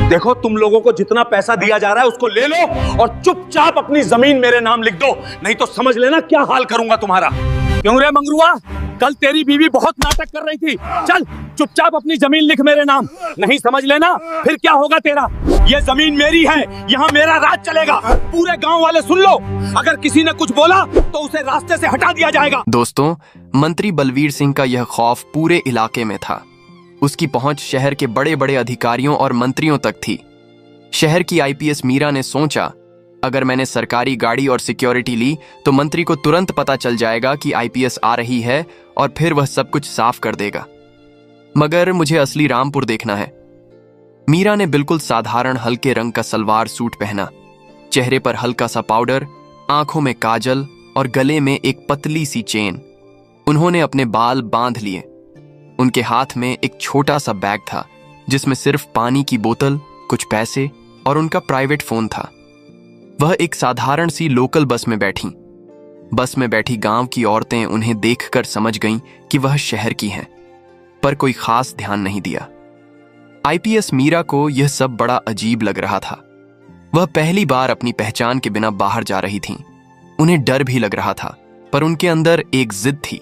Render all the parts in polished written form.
देखो, तुम लोगों को जितना पैसा दिया जा रहा है उसको ले लो और चुपचाप अपनी जमीन मेरे नाम लिख दो, नहीं तो समझ लेना क्या हाल करूंगा तुम्हारा। क्यों रे मंगरुआ, कल तेरी बीवी बहुत नाटक कर रही थी। चल चुपचाप अपनी जमीन लिख मेरे नाम, नहीं समझ लेना फिर क्या होगा तेरा। ये जमीन मेरी है, यहाँ मेरा राज चलेगा। पूरे गांव वाले सुन लो, अगर किसी ने कुछ बोला तो उसे रास्ते से हटा दिया जाएगा। दोस्तों, मंत्री बलवीर सिंह का यह खौफ पूरे इलाके में था। उसकी पहुंच शहर के बड़े बड़े अधिकारियों और मंत्रियों तक थी। शहर की आईपीएस मीरा ने सोचा, अगर मैंने सरकारी गाड़ी और सिक्योरिटी ली तो मंत्री को तुरंत पता चल जाएगा कि आईपीएस आ रही है और फिर वह सब कुछ साफ कर देगा। मगर मुझे असली रामपुर देखना है। मीरा ने बिल्कुल साधारण हल्के रंग का सलवार सूट पहना, चेहरे पर हल्का सा पाउडर, आंखों में काजल और गले में एक पतली सी चेन। उन्होंने अपने बाल बांध लिए। उनके हाथ में एक छोटा सा बैग था जिसमें सिर्फ पानी की बोतल, कुछ पैसे और उनका प्राइवेट फोन था। वह एक साधारण सी लोकल बस में बैठी। बस में बैठी गांव की औरतें उन्हें देखकर समझ गईं कि वह शहर की हैं, पर कोई खास ध्यान नहीं दिया। आईपीएस मीरा को यह सब बड़ा अजीब लग रहा था। वह पहली बार अपनी पहचान के बिना बाहर जा रही थीं। उन्हें डर भी लग रहा था, पर उनके अंदर एक जिद थी।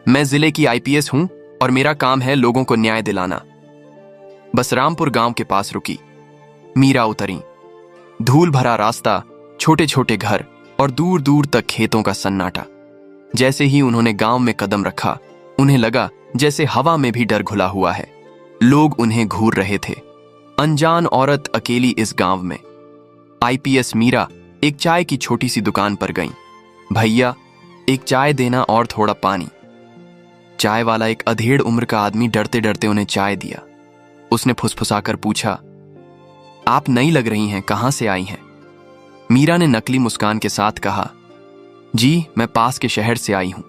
मैं जिले की आईपीएस हूं और मेरा काम है लोगों को न्याय दिलाना। बस रामपुर गांव के पास रुकी। मीरा उतरी। धूल भरा रास्ता, छोटे छोटे घर और दूर दूर तक खेतों का सन्नाटा। जैसे ही उन्होंने गांव में कदम रखा, उन्हें लगा जैसे हवा में भी डर घुला हुआ है। लोग उन्हें घूर रहे थे। अनजान औरत अकेली इस गांव में। आईपीएस मीरा एक चाय की छोटी सी दुकान पर गई। भैया, एक चाय देना और थोड़ा पानी। चाय वाला, एक अधेड़ उम्र का आदमी, डरते डरते उन्हें चाय दिया। उसने फुसफुसाकर पूछा, आप नई लग रही हैं, कहां से आई हैं? मीरा ने नकली मुस्कान के साथ कहा, जी मैं पास के शहर से आई हूं।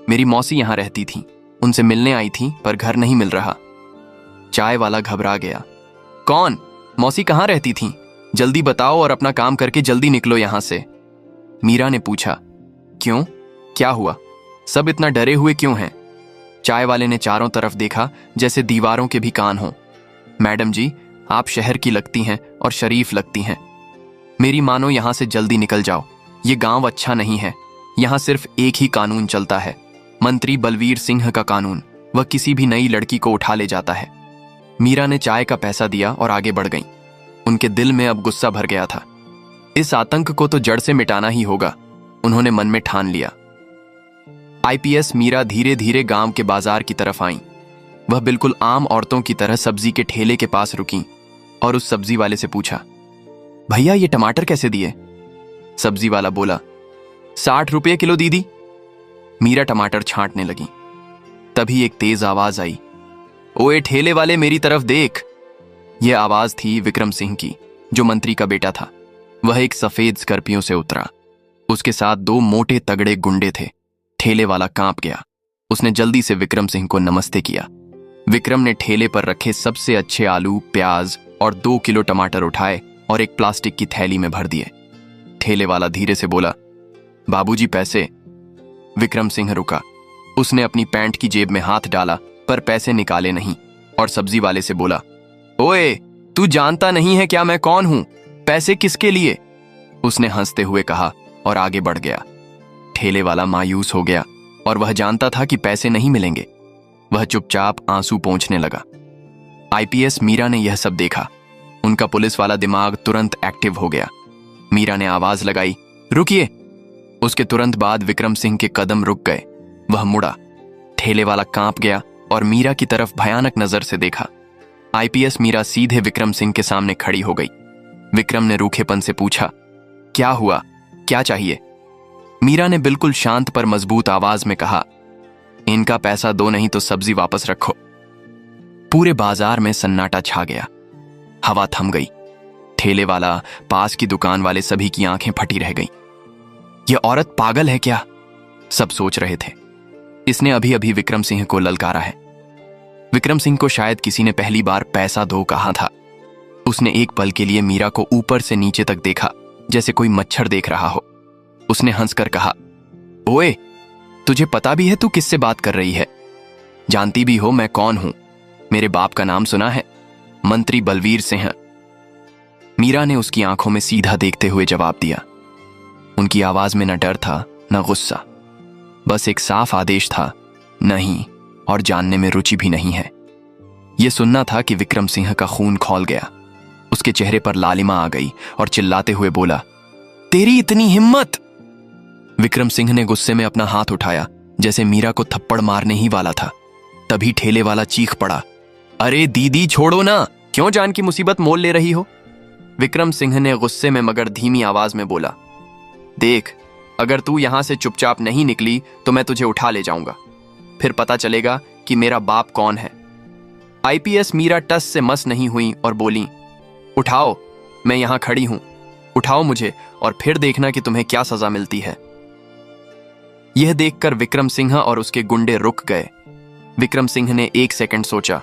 मेरी मौसी यहां रहती थी, उनसे मिलने आई थी, पर घर नहीं मिल रहा। चाय वाला घबरा गया। कौन? मौसी कहां रहती थी? जल्दी बताओ और अपना काम करके जल्दी निकलो यहां से। मीरा ने पूछा, क्यों, क्या हुआ? सब इतना डरे हुए क्यों हैं? चाय वाले ने चारों तरफ देखा जैसे दीवारों के भी कान हों। मैडम जी, आप शहर की लगती हैं और शरीफ लगती हैं। मेरी मानो यहां से जल्दी निकल जाओ। ये गांव अच्छा नहीं है। यहां सिर्फ एक ही कानून चलता है, मंत्री बलवीर सिंह का कानून। वह किसी भी नई लड़की को उठा ले जाता है। मीरा ने चाय का पैसा दिया और आगे बढ़ गई। उनके दिल में अब गुस्सा भर गया था। इस आतंक को तो जड़ से मिटाना ही होगा, उन्होंने मन में ठान लिया। आईपीएस मीरा धीरे धीरे गांव के बाजार की तरफ आई। वह बिल्कुल आम औरतों की तरह सब्जी के ठेले के पास रुकी और उस सब्जी वाले से पूछा, भैया ये टमाटर कैसे दिए? सब्जी वाला बोला, 60 रुपये किलो दीदी। मीरा टमाटर छांटने लगी। तभी एक तेज आवाज आई, ओए ठेले वाले, मेरी तरफ देख। यह आवाज थी विक्रम सिंह की, जो मंत्री का बेटा था। वह एक सफेद स्कॉर्पियो से उतरा। उसके साथ 2 मोटे तगड़े गुंडे थे। ठेले वाला कांप गया। उसने जल्दी से विक्रम सिंह को नमस्ते किया। विक्रम ने ठेले पर रखे सबसे अच्छे आलू, प्याज और 2 किलो टमाटर उठाए और एक प्लास्टिक की थैली में भर दिए। ठेले वाला धीरे से बोला, बाबूजी पैसे। विक्रम सिंह रुका। उसने अपनी पैंट की जेब में हाथ डाला, पर पैसे निकाले नहीं और सब्जी वाले से बोला, ओए तू जानता नहीं है क्या मैं कौन हूं? पैसे किसके लिए? उसने हंसते हुए कहा और आगे बढ़ गया। ठेले वाला मायूस हो गया और वह जानता था कि पैसे नहीं मिलेंगे। वह चुपचाप आंसू पोंछने लगा। आईपीएस मीरा ने यह सब देखा। उनका पुलिस वाला दिमाग तुरंत एक्टिव हो गया। मीरा ने आवाज लगाई, रुकिए। उसके तुरंत बाद विक्रम सिंह के कदम रुक गए। वह मुड़ा। ठेले वाला कांप गया और मीरा की तरफ भयानक नजर से देखा। आईपीएस मीरा सीधे विक्रम सिंह के सामने खड़ी हो गई। विक्रम ने रूखेपन से पूछा, क्या हुआ, क्या चाहिए? मीरा ने बिल्कुल शांत पर मजबूत आवाज में कहा, इनका पैसा दो, नहीं तो सब्जी वापस रखो। पूरे बाजार में सन्नाटा छा गया। हवा थम गई। ठेले वाला, पास की दुकान वाले, सभी की आंखें फटी रह गईं। यह औरत पागल है क्या? सब सोच रहे थे। इसने अभी अभी विक्रम सिंह को ललकारा है। विक्रम सिंह को शायद किसी ने पहली बार पैसा दो कहा था। उसने एक पल के लिए मीरा को ऊपर से नीचे तक देखा, जैसे कोई मच्छर देख रहा हो। उसने हंसकर कहा, ओए तुझे पता भी है तू किससे बात कर रही है? जानती भी हो मैं कौन हूं? मेरे बाप का नाम सुना है? मंत्री बलवीर सिंह। मीरा ने उसकी आंखों में सीधा देखते हुए जवाब दिया। उनकी आवाज में न डर था न गुस्सा, बस एक साफ आदेश था, नहीं, और जानने में रुचि भी नहीं है। यह सुनना था कि विक्रम सिंह का खून खौल गया। उसके चेहरे पर लालिमा आ गई और चिल्लाते हुए बोला, तेरी इतनी हिम्मत! विक्रम सिंह ने गुस्से में अपना हाथ उठाया, जैसे मीरा को थप्पड़ मारने ही वाला था। तभी ठेले वाला चीख पड़ा, अरे दीदी छोड़ो ना, क्यों जान की मुसीबत मोल ले रही हो? विक्रम सिंह ने गुस्से में मगर धीमी आवाज में बोला, देख, अगर तू यहां से चुपचाप नहीं निकली तो मैं तुझे उठा ले जाऊंगा। फिर पता चलेगा कि मेरा बाप कौन है। आईपीएस मीरा टस से मस नहीं हुई और बोली, उठाओ, मैं यहां खड़ी हूं, उठाओ मुझे और फिर देखना कि तुम्हें क्या सजा मिलती है। यह देखकर विक्रम सिंह और उसके गुंडे रुक गए। विक्रम सिंह ने 1 सेकंड सोचा,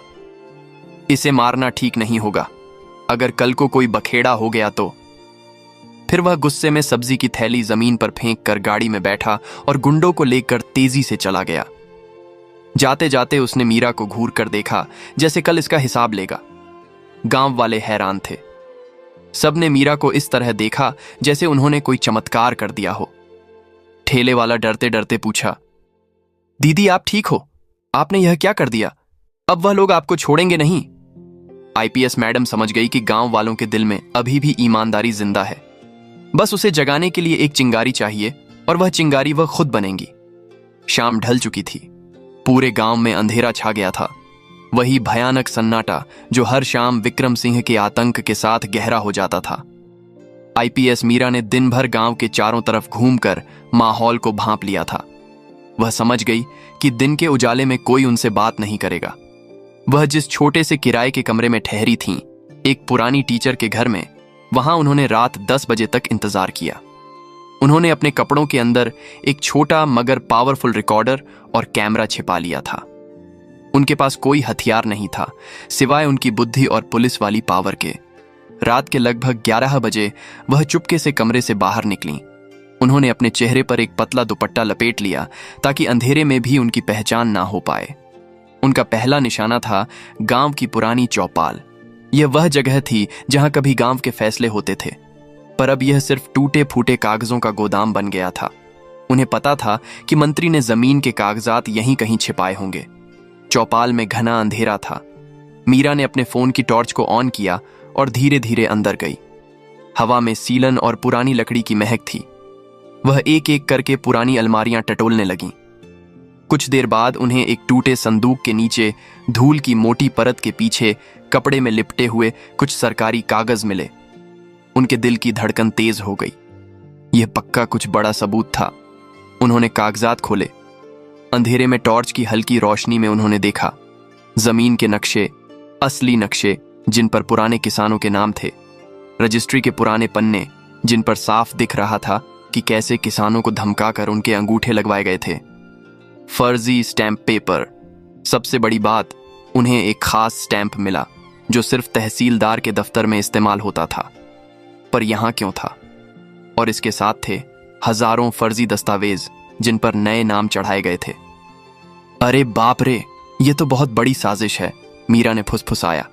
इसे मारना ठीक नहीं होगा, अगर कल को कोई बखेड़ा हो गया तो। फिर वह गुस्से में सब्जी की थैली जमीन पर फेंक कर गाड़ी में बैठा और गुंडों को लेकर तेजी से चला गया। जाते जाते उसने मीरा को घूर कर देखा, जैसे कल इसका हिसाब लेगा। गांव वाले हैरान थे। सबने मीरा को इस तरह देखा जैसे उन्होंने कोई चमत्कार कर दिया हो। ठेले वाला डरते डरते पूछा, दीदी आप ठीक हो? आपने यह क्या कर दिया? अब वह लोग आपको छोड़ेंगे नहीं। आईपीएस मैडम समझ गई कि गांव वालों के दिल में अभी भी ईमानदारी जिंदा है। बस उसे जगाने के लिए एक चिंगारी चाहिए और वह चिंगारी वह खुद बनेंगी। शाम ढल चुकी थी। पूरे गांव में अंधेरा छा गया था। वही भयानक सन्नाटा जो हर शाम विक्रम सिंह के आतंक के साथ गहरा हो जाता था। आईपीएस मीरा ने दिन भर गांव के चारों तरफ घूमकर माहौल को भांप लिया था। वह समझ गई कि दिन के उजाले में कोई उनसे बात नहीं करेगा। वह जिस छोटे से किराए के कमरे में ठहरी थीं, एक पुरानी टीचर के घर में, वहां उन्होंने रात 10 बजे तक इंतजार किया। उन्होंने अपने कपड़ों के अंदर एक छोटा मगर पावरफुल रिकॉर्डर और कैमरा छिपा लिया था। उनके पास कोई हथियार नहीं था सिवाय उनकी बुद्धि और पुलिस वाली पावर के। रात के लगभग 11 बजे वह चुपके से कमरे से बाहर निकली। उन्होंने अपने चेहरे पर एक पतला दुपट्टा लपेट लिया ताकि अंधेरे में भी उनकी पहचान ना हो पाए। उनका पहला निशाना था गांव की पुरानी चौपाल। यह वह जगह थी जहां कभी गांव के फैसले होते थे, पर अब यह सिर्फ टूटे फूटे कागजों का गोदाम बन गया था। उन्हें पता था कि मंत्री ने जमीन के कागजात यहीं कहीं छिपाए होंगे। चौपाल में घना अंधेरा था। मीरा ने अपने फोन की टॉर्च को ऑन किया और धीरे धीरे अंदर गई। हवा में सीलन और पुरानी लकड़ी की महक थी। वह एक एक करके पुरानी अलमारियां टटोलने लगीं। कुछ देर बाद उन्हें एक टूटे संदूक के नीचे धूल की मोटी परत के पीछे कपड़े में लिपटे हुए कुछ सरकारी कागज मिले। उनके दिल की धड़कन तेज हो गई। यह पक्का कुछ बड़ा सबूत था। उन्होंने कागजात खोले। अंधेरे में टॉर्च की हल्की रोशनी में उन्होंने देखा जमीन के नक्शे, असली नक्शे जिन पर पुराने किसानों के नाम थे, रजिस्ट्री के पुराने पन्ने जिन पर साफ दिख रहा था कि कैसे किसानों को धमकाकर उनके अंगूठे लगवाए गए थे, फर्जी स्टैंप पेपर। सबसे बड़ी बात, उन्हें एक खास स्टैंप मिला जो सिर्फ तहसीलदार के दफ्तर में इस्तेमाल होता था, पर यहां क्यों था? और इसके साथ थे हजारों फर्जी दस्तावेज जिन पर नए नाम चढ़ाए गए थे। अरे बाप रे, यह तो बहुत बड़ी साजिश है, मीरा ने फुसफुसाया।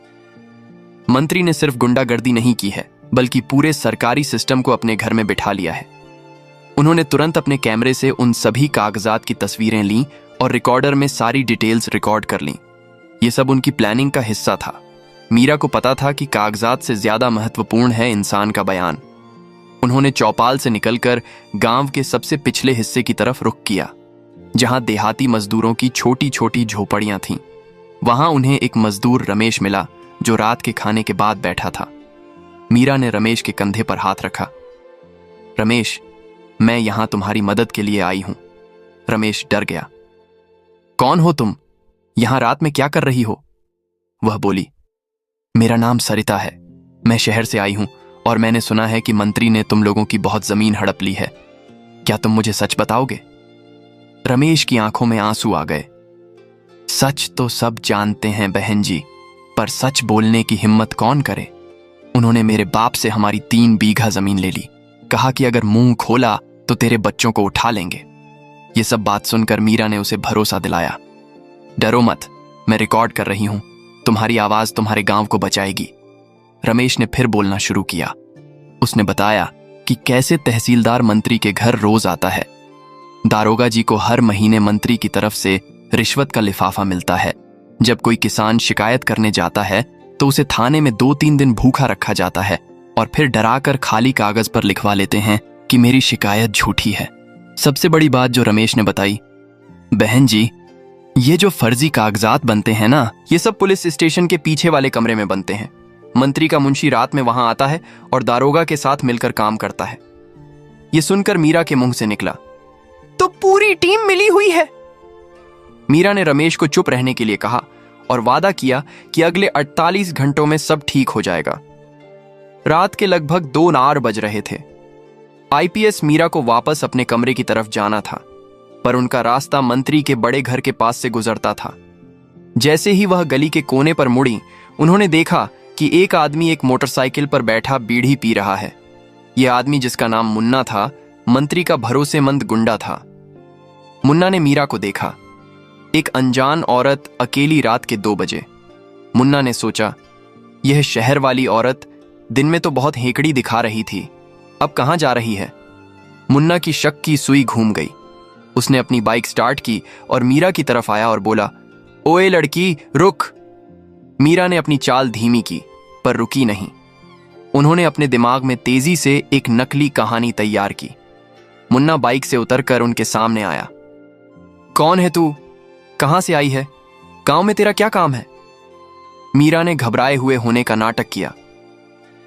मंत्री ने सिर्फ गुंडागर्दी नहीं की है, बल्कि पूरे सरकारी सिस्टम को अपने घर में बिठा लिया है। उन्होंने तुरंत अपने कैमरे से उन सभी कागजात की तस्वीरें लीं और रिकॉर्डर में सारी डिटेल्स रिकॉर्ड कर लीं। यह सब उनकी प्लानिंग का हिस्सा था। मीरा को पता था कि कागजात से ज्यादा महत्वपूर्ण है इंसान का बयान। उन्होंने चौपाल से निकलकर गांव के सबसे पिछले हिस्से की तरफ रुख किया, जहां देहाती मजदूरों की छोटी छोटी झोपड़ियां थीं। वहां उन्हें एक मजदूर रमेश मिला जो रात के खाने के बाद बैठा था। मीरा ने रमेश के कंधे पर हाथ रखा। रमेश, मैं यहां तुम्हारी मदद के लिए आई हूं। रमेश डर गया। कौन हो तुम? यहां रात में क्या कर रही हो? वह बोली, मेरा नाम सरिता है, मैं शहर से आई हूं और मैंने सुना है कि मंत्री ने तुम लोगों की बहुत जमीन हड़प ली है। क्या तुम मुझे सच बताओगे? रमेश की आंखों में आंसू आ गए। सच तो सब जानते हैं बहन जी, पर सच बोलने की हिम्मत कौन करे? उन्होंने मेरे बाप से हमारी 3 बीघा जमीन ले ली। कहा कि अगर मुंह खोला तो तेरे बच्चों को उठा लेंगे। ये सब बात सुनकर मीरा ने उसे भरोसा दिलाया। डरो मत, मैं रिकॉर्ड कर रही हूं, तुम्हारी आवाज तुम्हारे गांव को बचाएगी। रमेश ने फिर बोलना शुरू किया। उसने बताया कि कैसे तहसीलदार मंत्री के घर रोज आता है। दारोगा जी को हर महीने मंत्री की तरफ से रिश्वत का लिफाफा मिलता है। जब कोई किसान शिकायत करने जाता है तो उसे थाने में 2-3 दिन भूखा रखा जाता है और फिर डराकर खाली कागज पर लिखवा लेते हैं कि मेरी शिकायत झूठी है। सबसे बड़ी बात जो रमेश ने बताई, बहन जी, ये जो फर्जी कागजात बनते हैं ना, ये सब पुलिस स्टेशन के पीछे वाले कमरे में बनते हैं। मंत्री का मुंशी रात में वहां आता है और दारोगा के साथ मिलकर काम करता है। ये सुनकर मीरा के मुंह से निकला, तो पूरी टीम मिली हुई है। मीरा ने रमेश को चुप रहने के लिए कहा और वादा किया कि अगले 48 घंटों में सब ठीक हो जाएगा। रात के लगभग 2 बज रहे थे। आईपीएस मीरा को वापस अपने कमरे की तरफ जाना था, पर उनका रास्ता मंत्री के बड़े घर के पास से गुजरता था। जैसे ही वह गली के कोने पर मुड़ी, उन्होंने देखा कि एक आदमी एक मोटरसाइकिल पर बैठा बीड़ी पी रहा है। यह आदमी, जिसका नाम मुन्ना था, मंत्री का भरोसेमंद गुंडा था। मुन्ना ने मीरा को देखा, एक अनजान औरत, अकेली रात के 2 बजे। मुन्ना ने सोचा, यह शहर वाली औरत दिन में तो बहुत हेकड़ी दिखा रही थी, अब कहां जा रही है। मुन्ना की शक की सुई घूम गई। उसने अपनी बाइक स्टार्ट की और मीरा की तरफ आया और बोला, ओए लड़की, रुक। मीरा ने अपनी चाल धीमी की, पर रुकी नहीं। उन्होंने अपने दिमाग में तेजी से एक नकली कहानी तैयार की। मुन्ना बाइक से उतरकर उनके सामने आया। कौन है तू? कहां से आई है? गांव में तेरा क्या काम है? मीरा ने घबराए हुए होने का नाटक किया।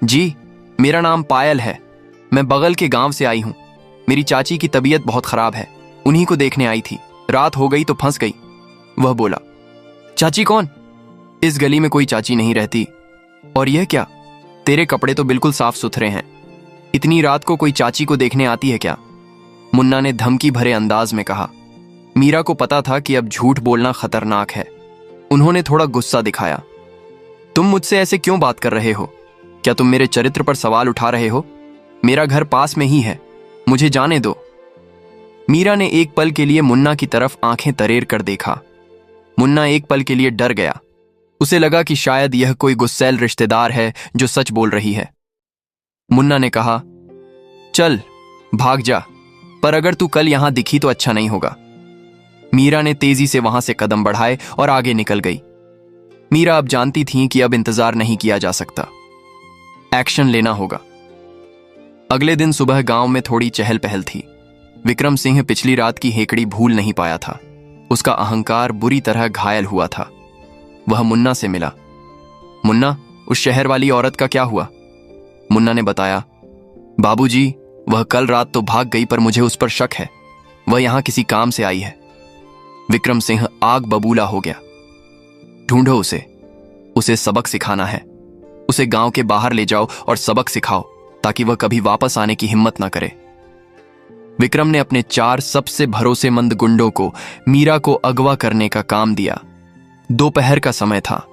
जी, मेरा नाम पायल है, मैं बगल के गांव से आई हूं। मेरी चाची की तबीयत बहुत खराब है, उन्हीं को देखने आई थी। रात हो गई तो फंस गई। वह बोला। चाची कौन? इस गली में कोई चाची नहीं रहती। और यह क्या, तेरे कपड़े तो बिल्कुल साफ सुथरे हैं, इतनी रात को कोई चाची को देखने आती है क्या? मुन्ना ने धमकी भरे अंदाज में कहा। मीरा को पता था कि अब झूठ बोलना खतरनाक है। उन्होंने थोड़ा गुस्सा दिखाया। तुम मुझसे ऐसे क्यों बात कर रहे हो? क्या तुम मेरे चरित्र पर सवाल उठा रहे हो? मेरा घर पास में ही है, मुझे जाने दो। मीरा ने एक पल के लिए मुन्ना की तरफ आंखें तरेर कर देखा। मुन्ना एक पल के लिए डर गया। उसे लगा कि शायद यह कोई गुस्सैल रिश्तेदार है जो सच बोल रही है। मुन्ना ने कहा, चल भाग जा, पर अगर तू कल यहां दिखी तो अच्छा नहीं होगा। मीरा ने तेजी से वहां से कदम बढ़ाए और आगे निकल गई। मीरा अब जानती थी कि अब इंतजार नहीं किया जा सकता, एक्शन लेना होगा। अगले दिन सुबह गांव में थोड़ी चहल पहल थी। विक्रम सिंह पिछली रात की हेकड़ी भूल नहीं पाया था। उसका अहंकार बुरी तरह घायल हुआ था। वह मुन्ना से मिला। मुन्ना, उस शहर वाली औरत का क्या हुआ? मुन्ना ने बताया, बाबूजी, वह कल रात तो भाग गई, पर मुझे उस पर शक है। वह यहां किसी काम से आई है। विक्रम सिंह आग बबूला हो गया। ढूंढो उसे सबक सिखाना है। उसे गांव के बाहर ले जाओ और सबक सिखाओ, ताकि वह कभी वापस आने की हिम्मत ना करे। विक्रम ने अपने 4 सबसे भरोसेमंद गुंडों को मीरा को अगवा करने का काम दिया। दोपहर का समय था।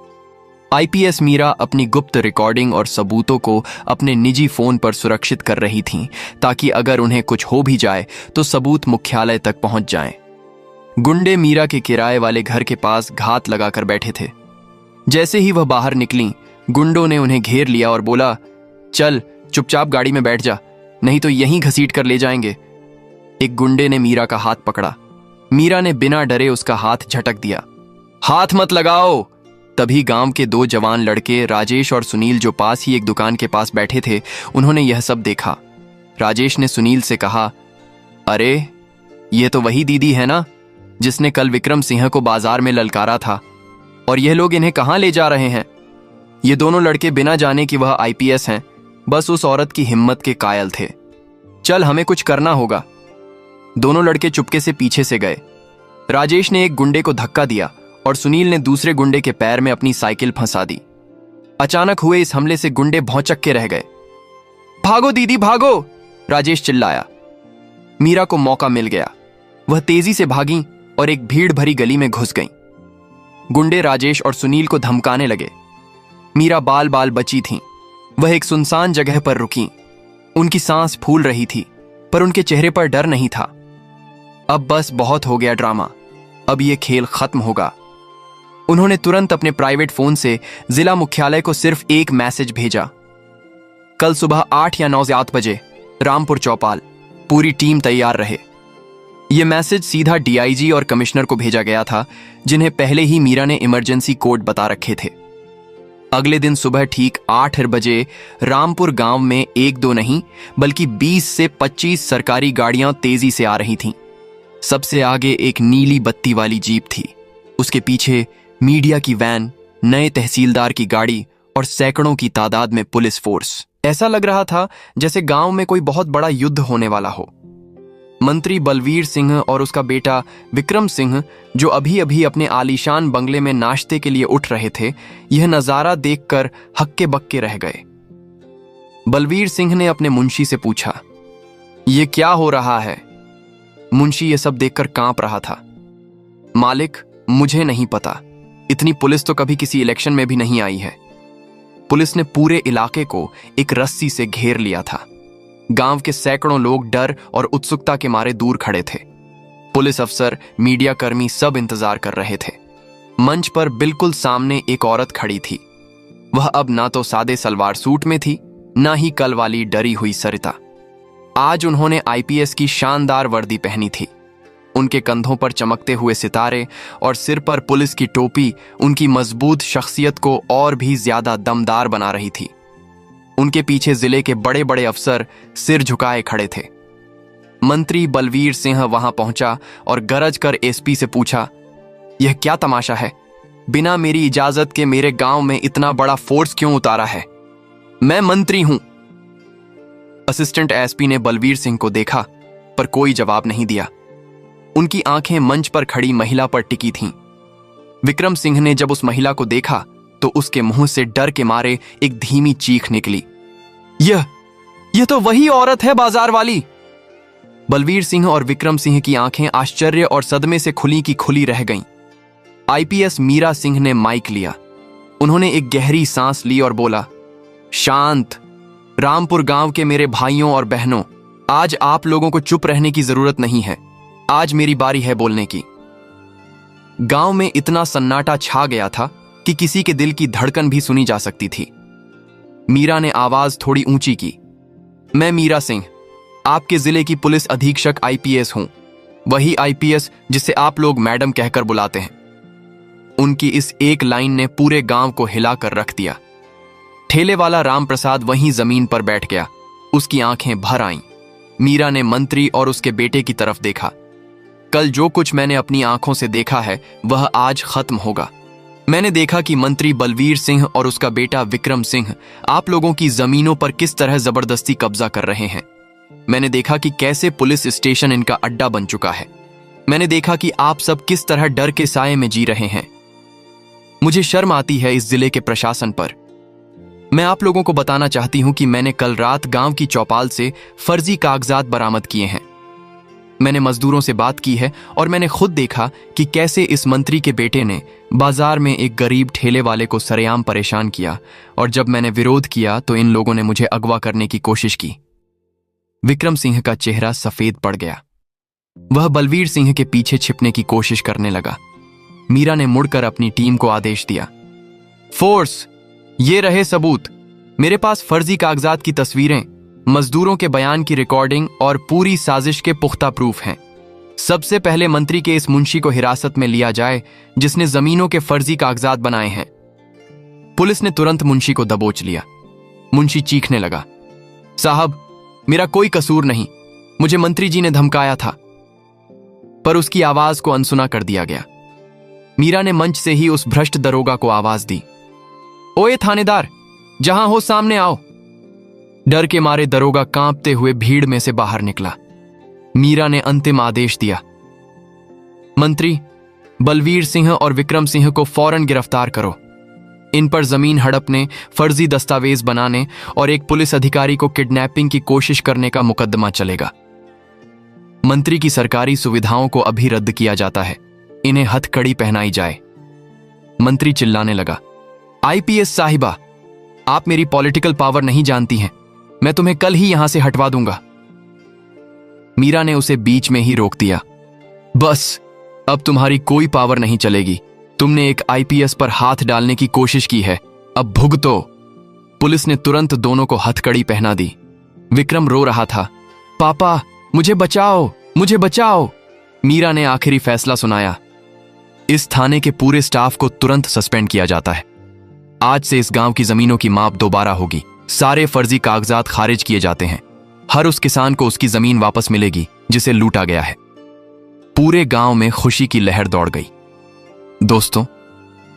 आईपीएस मीरा अपनी गुप्त रिकॉर्डिंग और सबूतों को अपने निजी फोन पर सुरक्षित कर रही थीं, ताकि अगर उन्हें कुछ हो भी जाए तो सबूत मुख्यालय तक पहुंच जाएं। गुंडे मीरा के किराए वाले घर के पास घात लगाकर बैठे थे। जैसे ही वह बाहर निकली, गुंडों ने उन्हें घेर लिया और बोला, चल चुपचाप गाड़ी में बैठ जा, नहीं तो यहीं घसीट कर ले जाएंगे। एक गुंडे ने मीरा का हाथ पकड़ा। मीरा ने बिना डरे उसका हाथ झटक दिया। हाथ मत लगाओ। तभी गांव के 2 जवान लड़के, राजेश और सुनील, जो पास ही एक दुकान के पास बैठे थे, उन्होंने यह सब देखा। राजेश ने सुनील से कहा, अरे ये तो वही दीदी है ना, जिसने कल विक्रम सिंह को बाजार में ललकारा था। और यह लोग इन्हें कहां ले जा रहे हैं? ये दोनों लड़के बिना जाने कि वह आईपीएस हैं, बस उस औरत की हिम्मत के कायल थे। चल, हमें कुछ करना होगा। दोनों लड़के चुपके से पीछे से गए। राजेश ने एक गुंडे को धक्का दिया और सुनील ने दूसरे गुंडे के पैर में अपनी साइकिल फंसा दी। अचानक हुए इस हमले से गुंडे भौंचक के रह गए। भागो दीदी भागो, राजेश चिल्लाया। मीरा को मौका मिल गया। वह तेजी से भागी और एक भीड़ भरी गली में घुस गईं। गुंडे राजेश और सुनील को धमकाने लगे। मीरा बाल बाल बची थीं। वह एक सुनसान जगह पर रुकी। उनकी सांस फूल रही थी, पर उनके चेहरे पर डर नहीं था। अब बस बहुत हो गया ड्रामा, अब यह खेल खत्म होगा। उन्होंने तुरंत अपने प्राइवेट फोन से जिला मुख्यालय को सिर्फ एक मैसेज भेजा, कल सुबह 8 या 9 या 8 बजे रामपुर चौपाल, पूरी टीम तैयार रहे। यह मैसेज सीधा डीआईजी और कमिश्नर को भेजा गया था, जिन्हें पहले ही मीरा ने इमरजेंसी कोड बता रखे थे। अगले दिन सुबह ठीक 8 बजे रामपुर गांव में 1-2 नहीं बल्कि 20 से 25 सरकारी गाड़ियां तेजी से आ रही थीं। सबसे आगे एक नीली बत्ती वाली जीप थी, उसके पीछे मीडिया की वैन, नए तहसीलदार की गाड़ी और सैकड़ों की तादाद में पुलिस फोर्स। ऐसा लग रहा था जैसे गांव में कोई बहुत बड़ा युद्ध होने वाला हो। मंत्री बलवीर सिंह और उसका बेटा विक्रम सिंह, जो अभी अभी अपने आलीशान बंगले में नाश्ते के लिए उठ रहे थे, यह नजारा देखकर हक्के बक्के रह गए। बलवीर सिंह ने अपने मुंशी से पूछा, यह क्या हो रहा है? मुंशी यह सब देखकर कांप रहा था। मालिक, मुझे नहीं पता, इतनी पुलिस तो कभी किसी इलेक्शन में भी नहीं आई है। पुलिस ने पूरे इलाके को एक रस्सी से घेर लिया था। गांव के सैकड़ों लोग डर और उत्सुकता के मारे दूर खड़े थे। पुलिस अफसर, मीडिया कर्मी सब इंतजार कर रहे थे। मंच पर बिल्कुल सामने एक औरत खड़ी थी। वह अब ना तो सादे सलवार सूट में थी, ना ही कल वाली डरी हुई सरिता। आज उन्होंने आईपीएस की शानदार वर्दी पहनी थी। उनके कंधों पर चमकते हुए सितारे और सिर पर पुलिस की टोपी उनकी मजबूत शख्सियत को और भी ज्यादा दमदार बना रही थी। उनके पीछे जिले के बड़े बड़े अफसर सिर झुकाए खड़े थे। मंत्री बलवीर सिंह वहां पहुंचा और गरज कर एसपी से पूछा, यह क्या तमाशा है? बिना मेरी इजाजत के मेरे गांव में इतना बड़ा फोर्स क्यों उतारा है? मैं मंत्री हूं। असिस्टेंट एसपी ने बलवीर सिंह को देखा पर कोई जवाब नहीं दिया। उनकी आंखें मंच पर खड़ी महिला पर टिकी थीं। विक्रम सिंह ने जब उस महिला को देखा तो उसके मुंह से डर के मारे एक धीमी चीख निकली, यह तो वही औरत है, बाजार वाली। बलवीर सिंह और विक्रम सिंह की आंखें आश्चर्य और सदमे से खुली की खुली रह गईं। आईपीएस मीरा सिंह ने माइक लिया। उन्होंने एक गहरी सांस ली और बोला, शांत, रामपुर गांव के मेरे भाइयों और बहनों, आज आप लोगों को चुप रहने की जरूरत नहीं है। आज मेरी बारी है बोलने की। गांव में इतना सन्नाटा छा गया था कि किसी के दिल की धड़कन भी सुनी जा सकती थी। मीरा ने आवाज थोड़ी ऊंची की, मैं मीरा सिंह, आपके जिले की पुलिस अधीक्षक आईपीएस हूं, वही आईपीएस जिसे आप लोग मैडम कहकर बुलाते हैं। उनकी इस एक लाइन ने पूरे गांव को हिलाकर रख दिया। ठेले वाला राम प्रसाद वहीं जमीन पर बैठ गया। उसकी आंखें भर आईं। मीरा ने मंत्री और उसके बेटे की तरफ देखा। कल जो कुछ मैंने अपनी आंखों से देखा है वह आज खत्म होगा। मैंने देखा कि मंत्री बलवीर सिंह और उसका बेटा विक्रम सिंह आप लोगों की जमीनों पर किस तरह जबरदस्ती कब्जा कर रहे हैं। मैंने देखा कि कैसे पुलिस स्टेशन इनका अड्डा बन चुका है। मैंने देखा कि आप सब किस तरह डर के साए में जी रहे हैं। मुझे शर्म आती है इस जिले के प्रशासन पर। मैं आप लोगों को बताना चाहती हूं कि मैंने कल रात गांव की चौपाल से फर्जी कागजात बरामद किए हैं। मैंने मजदूरों से बात की है और मैंने खुद देखा कि कैसे इस मंत्री के बेटे ने बाजार में एक गरीब ठेले वाले को सरेआम परेशान किया, और जब मैंने विरोध किया तो इन लोगों ने मुझे अगवा करने की कोशिश की। विक्रम सिंह का चेहरा सफेद पड़ गया। वह बलवीर सिंह के पीछे छिपने की कोशिश करने लगा। मीरा ने मुड़कर अपनी टीम को आदेश दिया, फोर्स, ये रहे सबूत। मेरे पास फर्जी कागजात की तस्वीरें, मजदूरों के बयान की रिकॉर्डिंग और पूरी साजिश के पुख्ता प्रूफ हैं। सबसे पहले मंत्री के इस मुंशी को हिरासत में लिया जाए जिसने जमीनों के फर्जी कागजात बनाए हैं। पुलिस ने तुरंत मुंशी को दबोच लिया। मुंशी चीखने लगा, साहब, मेरा कोई कसूर नहीं, मुझे मंत्री जी ने धमकाया था। पर उसकी आवाज को अनसुना कर दिया गया। मीरा ने मंच से ही उस भ्रष्ट दरोगा को आवाज दी, ओए थानेदार, जहां हो सामने आओ। डर के मारे दरोगा कांपते हुए भीड़ में से बाहर निकला। मीरा ने अंतिम आदेश दिया, मंत्री, बलवीर सिंह और विक्रम सिंह को फौरन गिरफ्तार करो। इन पर जमीन हड़पने, फर्जी दस्तावेज बनाने और एक पुलिस अधिकारी को किडनैपिंग की कोशिश करने का मुकदमा चलेगा। मंत्री की सरकारी सुविधाओं को अभी रद्द किया जाता है, इन्हें हथकड़ी पहनाई जाए। मंत्री चिल्लाने लगा, आईपीएस साहिबा, आप मेरी पॉलिटिकल पावर नहीं जानती हैं, मैं तुम्हें कल ही यहां से हटवा दूंगा। मीरा ने उसे बीच में ही रोक दिया, बस, अब तुम्हारी कोई पावर नहीं चलेगी। तुमने एक आईपीएस पर हाथ डालने की कोशिश की है, अब भुगतो। पुलिस ने तुरंत दोनों को हथकड़ी पहना दी। विक्रम रो रहा था, पापा मुझे बचाओ, मुझे बचाओ। मीरा ने आखिरी फैसला सुनाया, इस थाने के पूरे स्टाफ को तुरंत सस्पेंड किया जाता है। आज से इस गांव की जमीनों की माप दोबारा होगी। सारे फर्जी कागजात खारिज किए जाते हैं। हर उस किसान को उसकी जमीन वापस मिलेगी जिसे लूटा गया है। पूरे गांव में खुशी की लहर दौड़ गई। दोस्तों,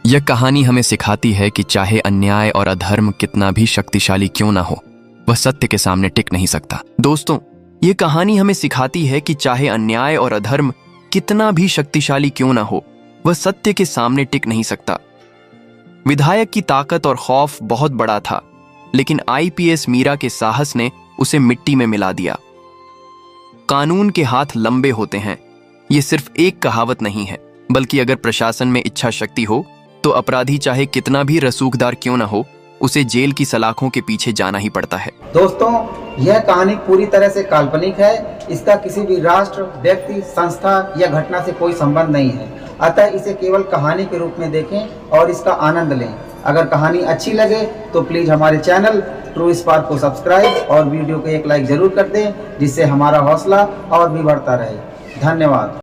यह कहानी हमें सिखाती है कि चाहे अन्याय और अधर्म कितना भी शक्तिशाली क्यों ना हो, वह सत्य के सामने टिक नहीं सकता। दोस्तों, यह कहानी हमें सिखाती है कि चाहे अन्याय और अधर्म कितना भी शक्तिशाली क्यों ना हो, वह सत्य के सामने टिक नहीं सकता। विधायक की ताकत और खौफ बहुत बड़ा था, लेकिन आईपीएस मीरा के साहस ने उसे मिट्टी में मिला दिया। कानून के हाथ लंबे होते हैं, ये सिर्फ एक कहावत नहीं है, बल्कि अगर प्रशासन में इच्छा शक्ति हो तो अपराधी चाहे कितना भी रसूखदार क्यों ना हो, उसे जेल की सलाखों के पीछे जाना ही पड़ता है। दोस्तों, यह कहानी पूरी तरह से काल्पनिक है। इसका किसी भी राष्ट्र, व्यक्ति, संस्था या घटना से कोई संबंध नहीं है। अतः इसे केवल कहानी के रूप में देखें और इसका आनंद लें। अगर कहानी अच्छी लगे तो प्लीज हमारे चैनल ट्रू स्पार्क को सब्सक्राइब और वीडियो को एक लाइक जरूर कर दें, जिससे हमारा हौसला और भी बढ़ता रहे। धन्यवाद।